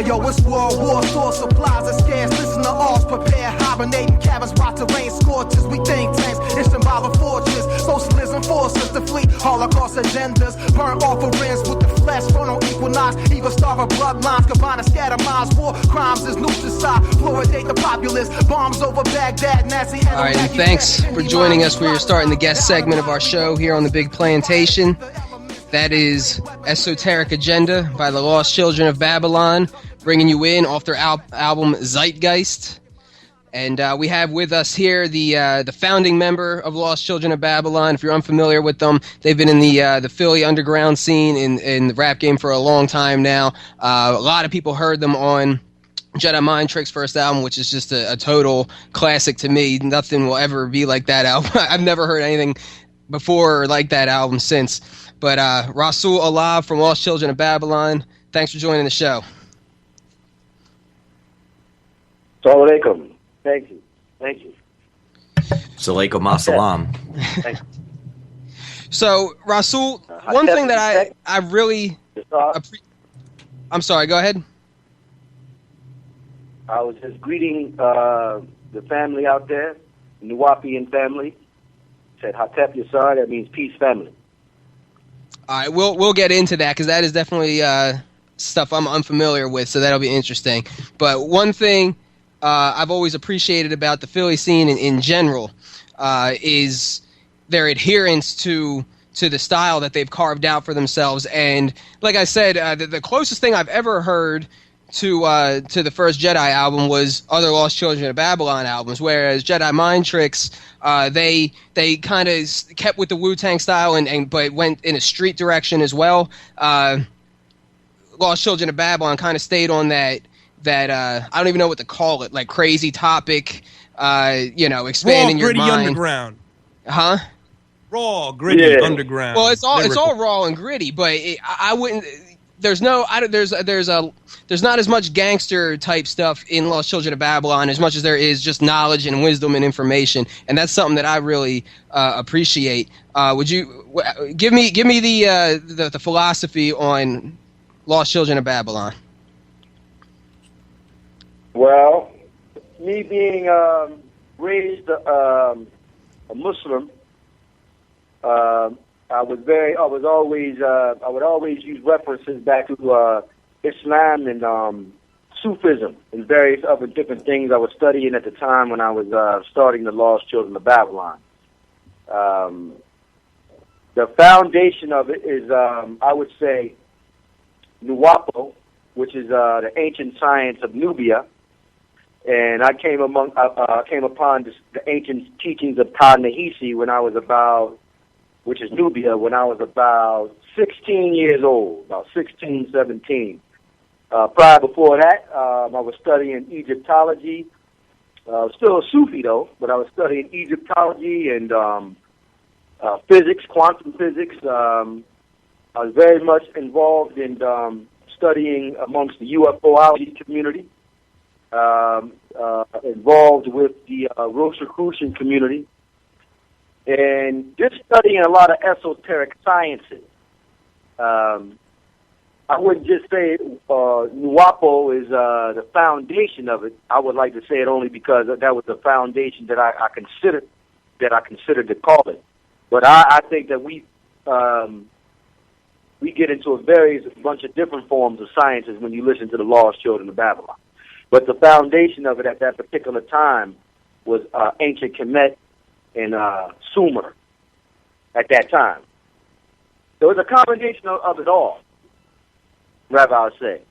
Yo, it's World War, source supplies are scarce. Listen to ours, prepare, hibernating cabins, watch the rain scorches. We think tanks, it's symbolic fortress. Socialism forces to flee, Holocaust agendas. Burn offerings with the flesh, frontal equinox. Evil starve bloodlines, combine and scatter minds. War crimes is nutricide, fluoridate the populace. Bombs over Baghdad, Nazi. All right, and thanks for joining us. We're starting the guest segment of our show here on The Big Plantation. That is Esoteric Agenda by the Lost Children of Babylon, bringing you in off their album Zeitgeist. And we have with us here the founding member of Lost Children of Babylon. If you're unfamiliar with them, they've been in the Philly underground scene in the rap game for a long time now. A lot of people heard them on Jedi Mind Trick's first album, which is just a total classic to me. Nothing will ever be like that album. I've never heard anything before or like that album since. But Razul Alav from Lost Children of Babylon, thanks for joining the show. Assalamu alaikum. Thank you. Salaikum assalam. So, Razul, one thing that I really... I'm sorry, go ahead. I was just greeting the family out there, Nuwapian family. Said Hatep Yasar, that means peace family. All right, we'll get into that because that is definitely stuff I'm unfamiliar with, so that'll be interesting. But one thing I've always appreciated about the Philly scene in general is their adherence to the style that they've carved out for themselves. And like I said, the closest thing I've ever heard to the first Jedi album was other Lost Children of Babylon albums, whereas Jedi Mind Tricks, they kind of kept with the Wu-Tang style but went in a street direction as well. Lost Children of Babylon kind of stayed on that I don't even know what to call it, like crazy topic, expanding your mind. Raw, gritty underground. Huh? Raw, gritty underground. Well, it's all raw and gritty, but I wouldn't. There's not as much gangster type stuff in Lost Children of Babylon as much as there is just knowledge and wisdom and information, and that's something that I really appreciate. Would you give me the philosophy on Lost Children of Babylon? Well, me being raised a Muslim, I would always use references back to Islam and Sufism and various other different things I was studying at the time when I was starting the Lost Children of Babylon. The foundation of it is, I would say, Nuwapo, which is the ancient science of Nubia, and I came upon the ancient teachings of Ta-Nehisi when I was which is Nubia, when I was about 16 years old, about 16, 17. Before that, I was studying Egyptology. Still a Sufi, though, but I was studying Egyptology and physics, quantum physics. I was very much involved in studying amongst the UFOlogy community, involved with the Rosicrucian community, and just studying a lot of esoteric sciences. I wouldn't just say Nuwapo is the foundation of it. I would like to say it only because that was the foundation that I considered to call it. But I think that we get into a bunch of different forms of sciences when you listen to the Lost Children of Babylon. But the foundation of it at that particular time was ancient Kemet and Sumer at that time. So it was a combination of it all, rather I would say.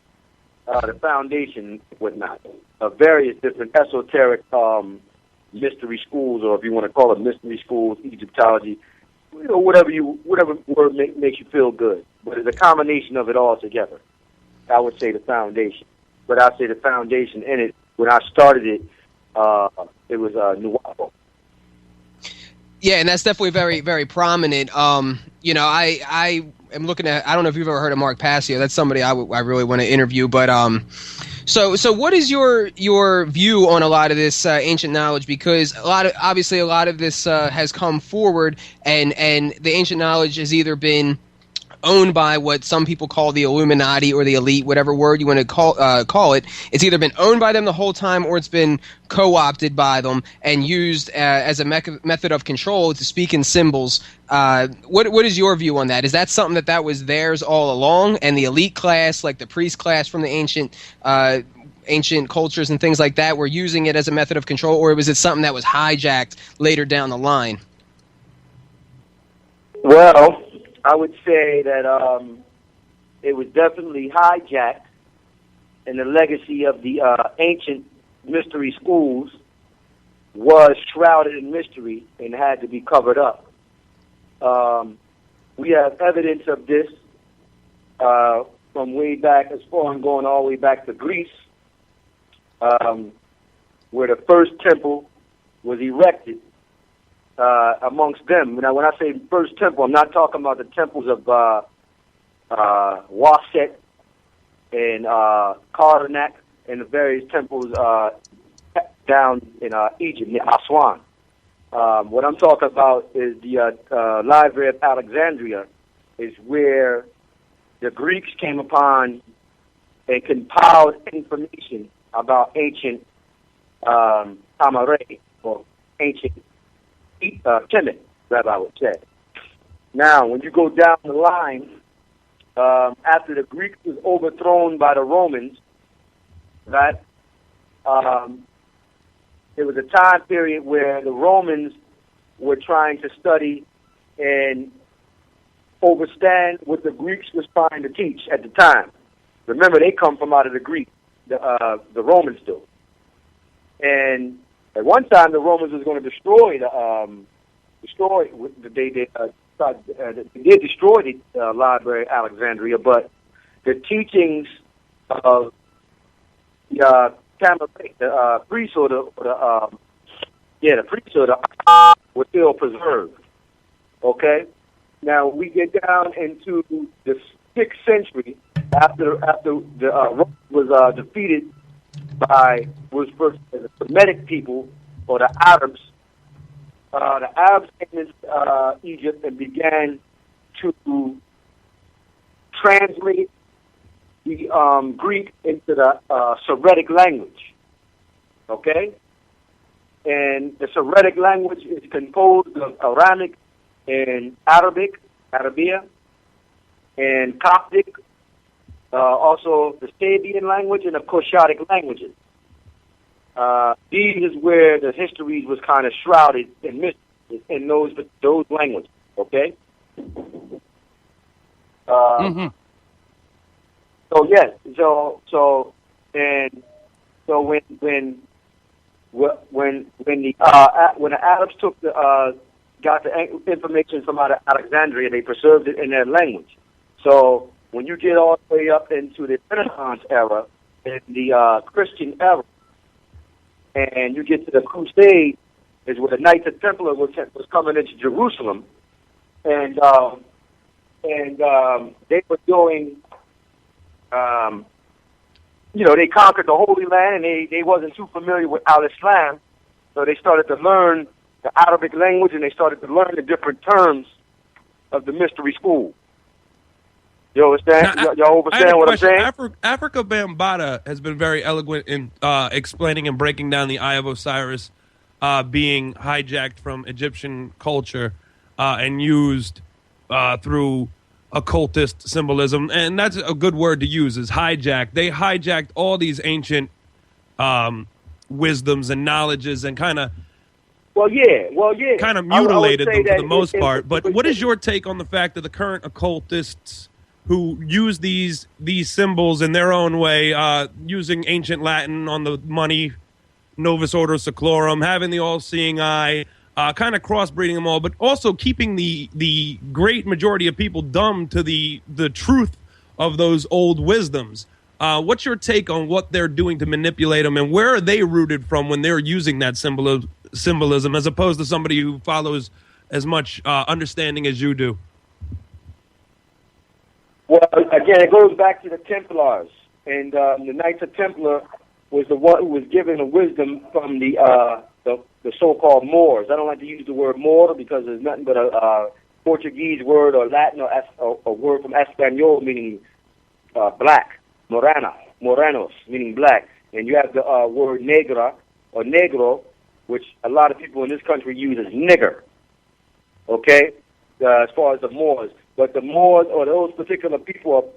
The foundation, whatnot, of various different esoteric mystery schools, or if you want to call it mystery schools, Egyptology, whatever word makes you feel good. But it's a combination of it all together. I would say the foundation. But I'd say the foundation in it, when I started it, it was Nuwapo. Yeah, and that's definitely very, very prominent. I am looking at. I don't know if you've ever heard of Mark Passio. That's somebody I really want to interview. But so what is your view on a lot of this ancient knowledge? Because a lot of this has come forward, and the ancient knowledge has either been owned by what some people call the Illuminati or the elite, whatever word you want to call it. It's either been owned by them the whole time, or it's been co-opted by them and used as a method of control to speak in symbols. What is your view on that? Is that something that was theirs all along, and the elite class, like the priest class from the ancient cultures and things like that, were using it as a method of control, or was it something that was hijacked later down the line? Well, I would say that it was definitely hijacked, and the legacy of the ancient mystery schools was shrouded in mystery and had to be covered up. We have evidence of this from way back, as far as going all the way back to Greece, where the first temple was erected. Amongst them. Now, when I say first temple, I'm not talking about the temples of Waset and Karnak and the various temples down in Egypt, near Aswan. What I'm talking about is the Library of Alexandria, is where the Greeks came upon and compiled information about ancient Amare, or ancient Kemet, Rabbi would say. Now, when you go down the line, after the Greeks was overthrown by the Romans, right, there was a time period where the Romans were trying to study and understand what the Greeks was trying to teach at the time. Remember, they come from out of the Greek, the Romans do. And at one time, the Romans was going to destroy they did destroy the Library of Alexandria, but the teachings of the priesthood, the priesthood were still preserved. Okay, now we get down into the 6th century after the Rome was defeated by the Semitic people, or the Arabs. The Arabs came into Egypt and began to translate the Greek into the Syriac language. Okay? And the Syriac language is composed of Aramaic and Arabia, and Coptic, also the Sabian language, and the Cushitic languages. These is where the histories was kind of shrouded in mystery in those languages. Okay. So yes, so when the Arabs took got the information from out of Alexandria, they preserved it in their language. So when you get all the way up into the Renaissance era and the Christian era, and you get to the Crusade, is where the Knights of Templar was coming into Jerusalem, and they were doing, they conquered the Holy Land, and they wasn't too familiar with Al-Islam, so they started to learn the Arabic language, and they started to learn the different terms of the mystery school. You understand? Y'all understand what I'm saying? Africa Bambaataa has been very eloquent in explaining and breaking down the Eye of Osiris being hijacked from Egyptian culture and used through occultist symbolism. And that's a good word to use, is hijack. They hijacked all these ancient wisdoms and knowledges and kind of kind of mutilated them for the most part. But what is your take on the fact that the current occultists who use these symbols in their own way, using ancient Latin on the money, Novus Ordo Seclorum, having the all-seeing eye, kind of crossbreeding them all, but also keeping the great majority of people dumb to the truth of those old wisdoms? What's your take on what they're doing to manipulate them, and where are they rooted from when they're using that symbolism, as opposed to somebody who follows as much understanding as you do? Well, again, it goes back to the Templars, and the Knights of Templar was the one who was given the wisdom from the so-called Moors. I don't like to use the word Moor because there's nothing but a Portuguese word or Latin or a word from Espanol meaning black, moranos meaning black, and you have the word negra or negro, which a lot of people in this country use as nigger. Okay, as far as the Moors, but the Moors or those particular people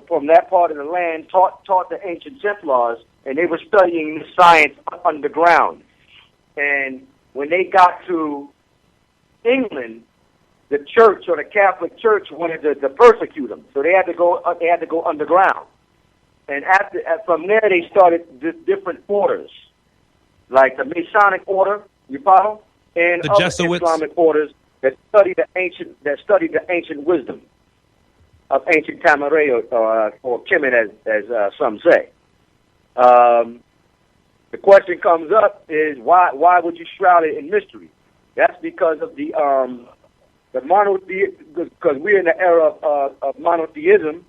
from that part of the land taught the ancient Templars, and they were studying the science underground. And when they got to England, the church or the Catholic Church wanted to persecute them, so they had to go underground. And from there, they started different orders, like the Masonic order, you follow, and the other Jesuits. Islamic orders that study the ancient wisdom of ancient Tamaray or Kemet, as some say. The question comes up is why would you shroud it in mystery? That's because of the monotheism, because we're in the era of monotheism.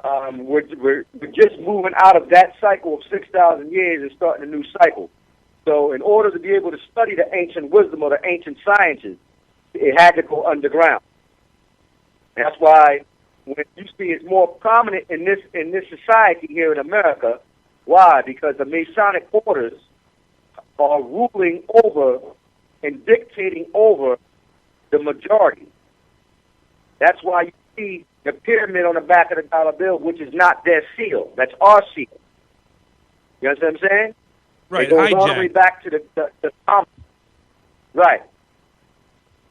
We're just moving out of that cycle of 6,000 years and starting a new cycle. So in order to be able to study the ancient wisdom or the ancient sciences, it had to go underground. That's why when you see it's more prominent in this society here in America. Why? Because the Masonic orders are ruling over and dictating over the majority. That's why you see the pyramid on the back of the dollar bill, which is not their seal. That's our seal. You understand what I'm saying? Right. It goes all the way back to the common. Right.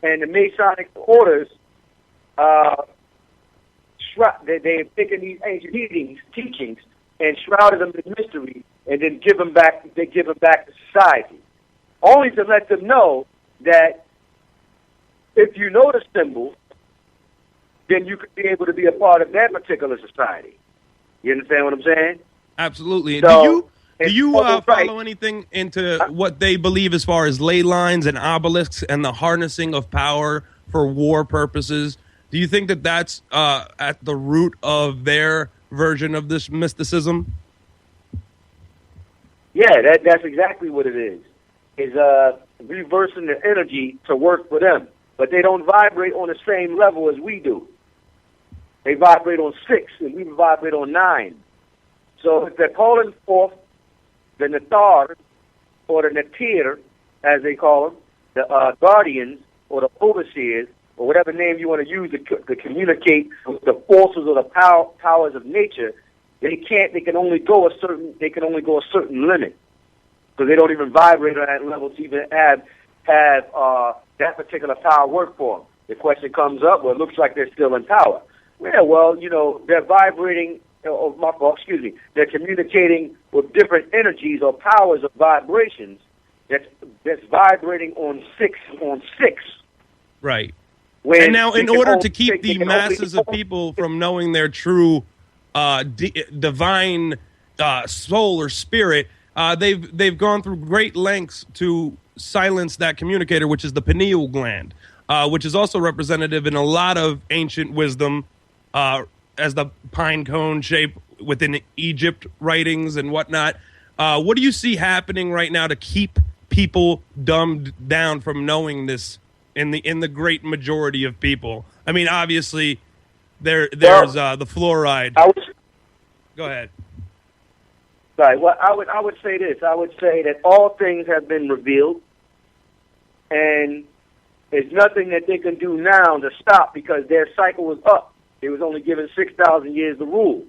And the Masonic orders, they've taken these ancient teachings and shrouded them in mystery, and then give them back to society, only to let them know that if you know the symbol, then you could be able to be a part of that particular society. You understand what I'm saying? Absolutely. So, do you follow anything into what they believe as far as ley lines and obelisks and the harnessing of power for war purposes? Do you think that that's at the root of their version of this mysticism? Yeah, that's exactly what it is. Is reversing the energy to work for them. But they don't vibrate on the same level as we do. They vibrate on 6, and we vibrate on 9. So if they're calling forth the Nathar, or the Natir, as they call them, the guardians, or the overseers, or whatever name you want to use to communicate with the forces or the powers of nature, they can only go a certain limit, because they don't even vibrate on that level to even have that particular power work for them. The question comes up, well, it looks like they're still in power. Yeah, well, they're vibrating, they're communicating with different energies or powers of vibrations that's vibrating on 6. Right. And now, in order to keep the masses of people from knowing their true divine soul or spirit, they've gone through great lengths to silence that communicator, which is the pineal gland, which is also representative in a lot of ancient wisdom as the pine cone shape within Egypt writings and whatnot. What do you see happening right now to keep people dumbed down from knowing this in the great majority of people? I mean, obviously, there's the fluoride. Go ahead. Right. Well, I would say this. I would say that all things have been revealed, and there's nothing that they can do now to stop, because their cycle was up. They was only given 6,000 years to rule.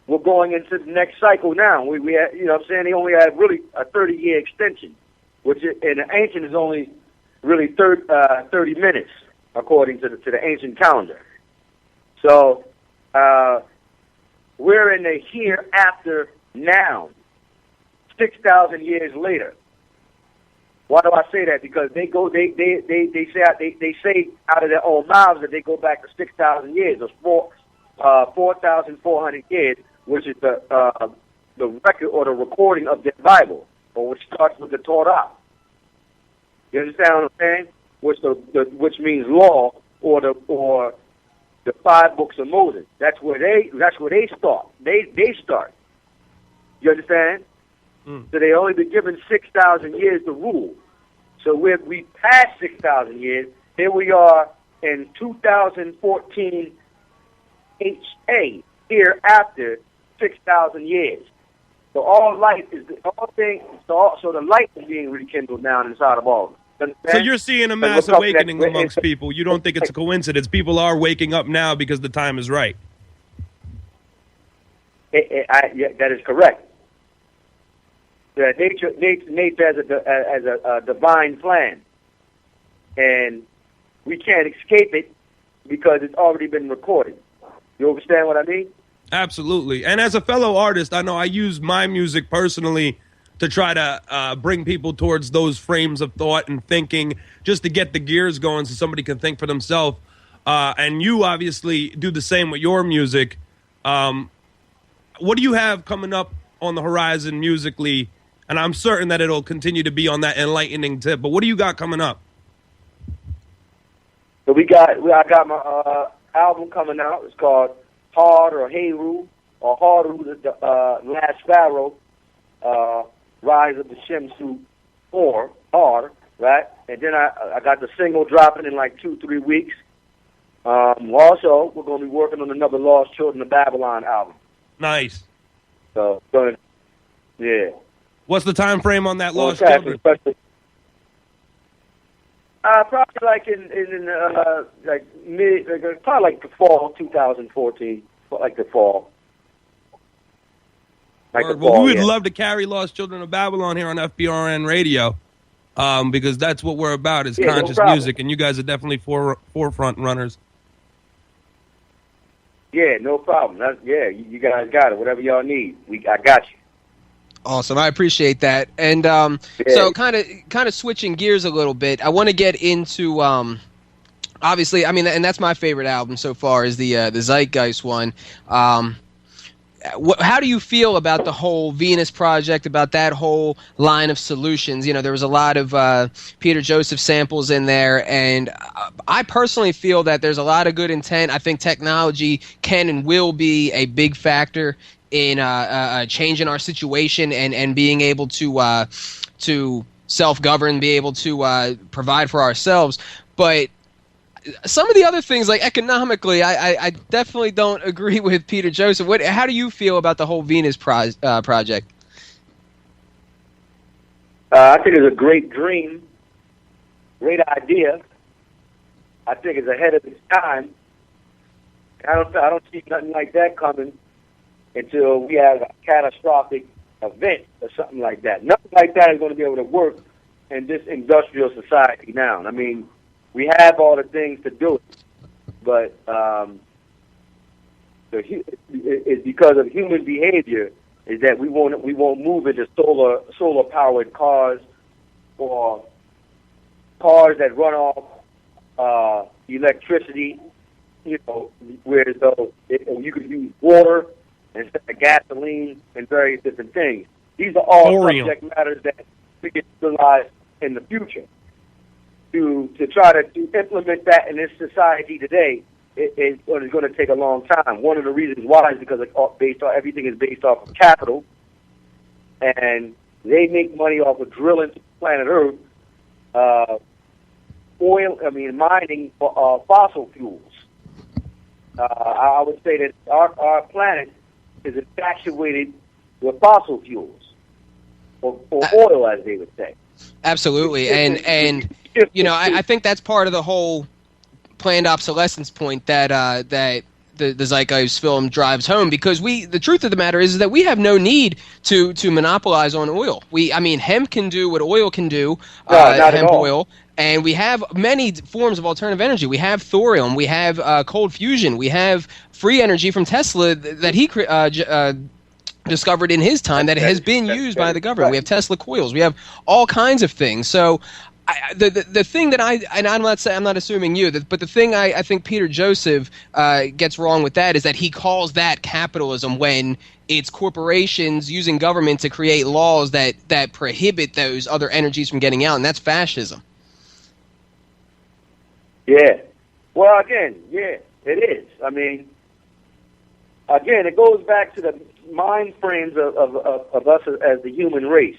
We're going into the next cycle now. We had, you know what I'm saying, they only had really a 30-year extension, which in the ancient is only really 30 minutes, according to the ancient calendar. So we're in the hereafter now, 6,000 years later. Why do I say that? Because they say out of their own mouths that they go back to 6,000 years, or 4,400 years, which is the record or the recording of their Bible, or which starts with the Torah. You understand what I'm saying? Which means law, or the 5 books of Moses. That's where they start. They start. You understand? So they only been given 6,000 years to rule. So we passed 6,000 years. Here we are in 2014 HA, here after 6,000 years. So all light is so the light is being rekindled now inside of all of them. So you're seeing a mass awakening amongst people. You don't think it's a coincidence. People are waking up now because the time is right. That is correct. Nature has a divine plan, and we can't escape it because it's already been recorded. You understand what I mean? Absolutely. And as a fellow artist, I know I use my music personally to try to bring people towards those frames of thought and thinking, just to get the gears going so somebody can think for themselves. And you obviously do the same with your music. What do you have coming up on the horizon musically? And I'm certain that it'll continue to be on that enlightening tip. But what do you got coming up? So I got my album coming out. It's called Hard or Heru, or Haru, the Last Pharaoh, Rise of the Shemsu, or Hard, right? And then I got the single dropping in like 2-3 weeks. Also, we're going to be working on another Lost Children of Babylon album. Nice. So, yeah. What's the time frame on that Lost Children? Probably like in like probably like the fall 2014, like the fall. We would love to carry Lost Children of Babylon here on FBRN Radio, because that's what we're about, is conscious music, and you guys are definitely forefront runners. Yeah, no problem. You guys got it. Whatever y'all need, I got you. Awesome, I appreciate that. And so, kind of switching gears a little bit, I want to get into obviously, I mean, and that's my favorite album so far is the Zeitgeist one. How do you feel about the whole Venus Project, about that whole line of solutions? You know, there was a lot of Peter Joseph samples in there, and I personally feel that there's a lot of good intent. I think technology can and will be a big factor in changing our situation and being able to self-govern, be able to provide for ourselves. But some of the other things, like economically, I definitely don't agree with Peter Joseph. How do you feel about the whole Venus project? I think it's a great dream, great idea. I think it's ahead of its time. I don't see nothing like that coming until we have a catastrophic event or something like that. Nothing like that is going to be able to work in this industrial society now. I mean, we have all the things to do it, but it's because of human behavior is that we won't move into solar powered cars or cars that run off electricity. You know, where though you could use water instead of gasoline and various different things. These are all subject matters that we can utilize in the future. To try to implement that in this society today is going to take a long time. One of the reasons why is because everything is based off of capital, and they make money off of drilling planet Earth, mining fossil fuels. I would say that our planet is infatuated with fossil fuels, or oil, as they would say. Absolutely, and you know, I think that's part of the whole planned obsolescence point that the Zeitgeist film drives home, because the truth of the matter is that we have no need to monopolize on oil. Hemp can do what oil can do, hemp oil. And we have many forms of alternative energy. We have thorium, we have cold fusion, we have free energy from Tesla that he discovered in his time that has been used by the government. We have Tesla coils. We have all kinds of things. So the thing that I'm not assuming you, but the thing I think Peter Joseph gets wrong with that is that he calls that capitalism when it's corporations using government to create laws that prohibit those other energies from getting out, and that's fascism. Yeah. Well, again, yeah, it is. I mean, again, it goes back to the mind frames of us as the human race.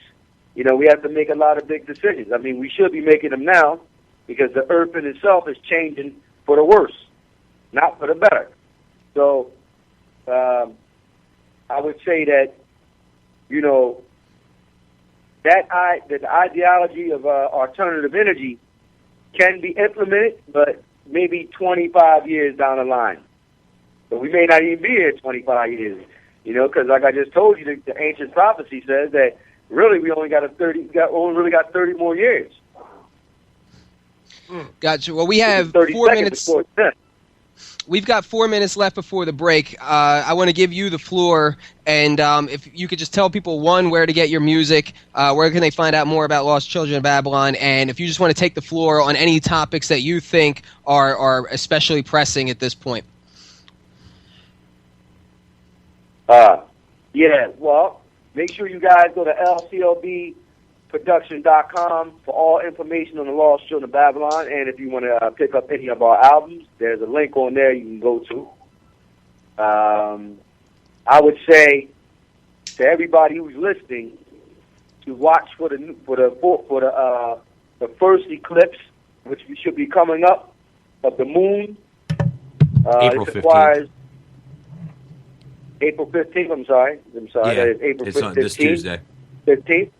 You know, we have to make a lot of big decisions. I mean, we should be making them now because the earth in itself is changing for the worse, not for the better. So I would say that, that the ideology of alternative energy can be implemented, but maybe 25 years down the line. But we may not even be here 25 years, because like I just told you, the ancient prophecy says that really we only got 30 more years. Gotcha. Well, we have 4 minutes. We've got 4 minutes left before the break. I want to give you the floor, and if you could just tell people, one, where to get your music, where can they find out more about Lost Children of Babylon, and if you just want to take the floor on any topics that you think are especially pressing at this point. Yeah, well, make sure you guys go to lclbproduction.com for all information on the Lost Children of Babylon, and if you want to pick up any of our albums, there's a link on there you can go to. I would say to everybody who's listening to watch for the first eclipse, which should be coming up, of the moon. April 15th. April 15th, I'm sorry. Yeah, that is April 15th. It's on this Tuesday. 15th.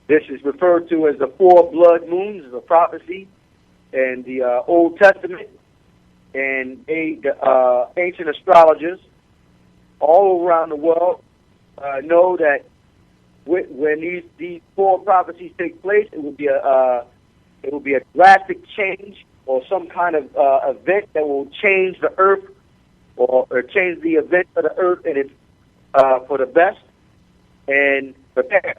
This is referred to as the four blood moons, a prophecy in the Old Testament, and the ancient astrologers all around the world know that when these four prophecies take place, it will be a drastic change or some kind of event that will change the earth or change the event of the earth, and it's for the best. And prepare.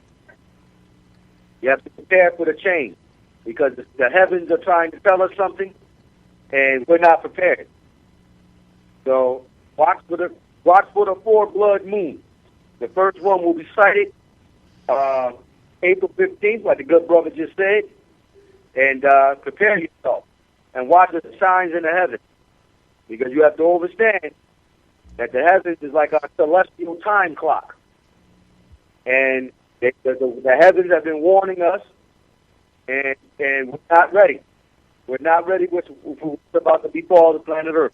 You have to prepare for the change because the heavens are trying to tell us something, and we're not prepared. So watch for the four blood moons. The first one will be sighted April 15th, like the good brother just said, and prepare yourself and watch the signs in the heavens, because you have to understand that the heavens is like a celestial time clock, and the heavens have been warning us, and we're not ready. We're not ready for what's about to befall the planet Earth,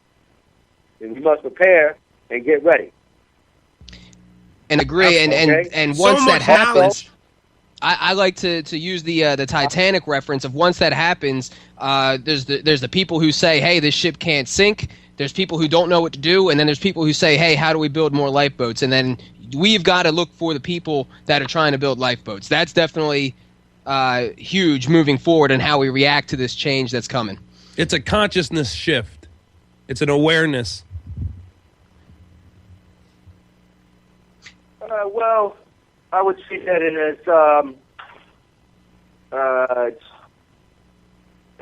and we must prepare and get ready. And agree, and once that happens, I like to use the Titanic reference of once that happens, there's the people who say, hey, this ship can't sink. There's people who don't know what to do, and then there's people who say, hey, how do we build more lifeboats? And then we've got to look for the people that are trying to build lifeboats. That's definitely huge moving forward and how we react to this change that's coming. It's a consciousness shift. It's an awareness. Well, I would say that it is.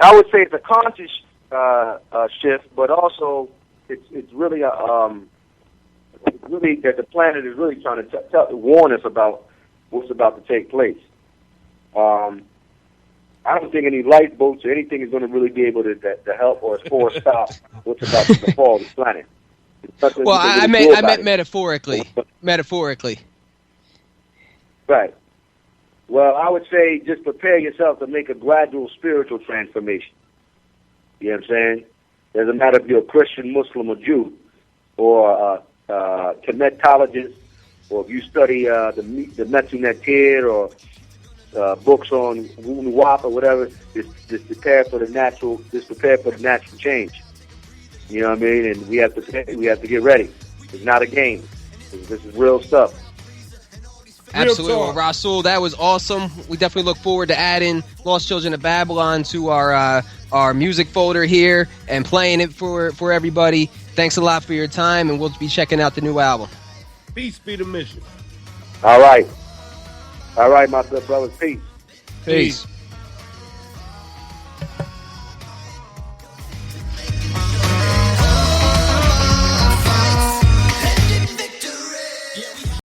I would say it's a conscious shift, but also it's really really that the planet is really trying to warn us about what's about to take place. I don't think any lifeboats or anything is going to really be able to help or stop what's about to befall the planet. Well, I meant metaphorically. Metaphorically. Right. Well, I would say just prepare yourself to make a gradual spiritual transformation. You know what I'm saying? Doesn't matter if you're a Christian, Muslim, or Jew, or a kinetologist, or if you study the Metu Neter or books on Wu Nuwap or whatever. Just prepare for the natural. Just prepare for the natural change. You know what I mean? And we have to get ready. It's not a game. This is real stuff. Absolutely. Well, Razul, that was awesome. We definitely look forward to adding Lost Children of Babylon to our music folder here and playing it for everybody. Thanks a lot for your time, and we'll be checking out the new album. Peace be the mission. All right, my good brothers. Peace. Peace.